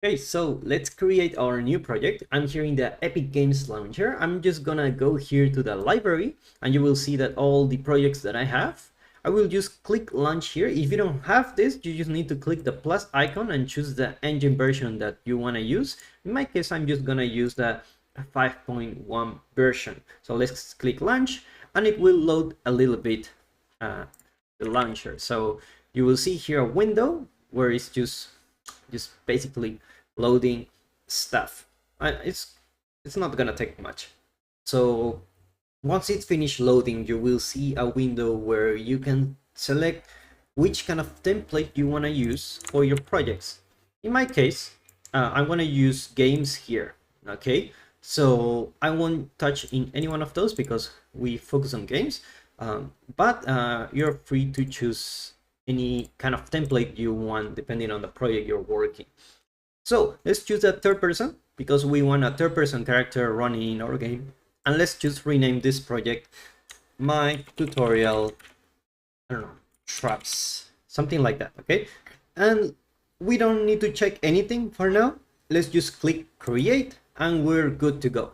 Okay, so let's create our new project. I'm here in the Epic Games Launcher. I'm just gonna go here to the library and you will see that all the projects that I have. I will just click launch here. If you don't have this, you just need to click the plus icon and choose the engine version that you wanna use. In my case, I'm just gonna use the 5.1 version. So let's click launch and it will load a little bit the launcher. So you will see here a window where it's just basically loading stuff. It's not gonna take much. So once it's finished loading, you will see a window where you can select which kind of template you want to use for your projects. In my case, I want to use games here. Okay, so I won't touch in any one of those because we focus on games, but you're free to choose any kind of template you want depending on the project you're working. So let's choose a third person because we want a third person character running in our game. And let's just rename this project my tutorial, I don't know, traps, something like that, okay? And we don't need to check anything for now. Let's just click create and we're good to go.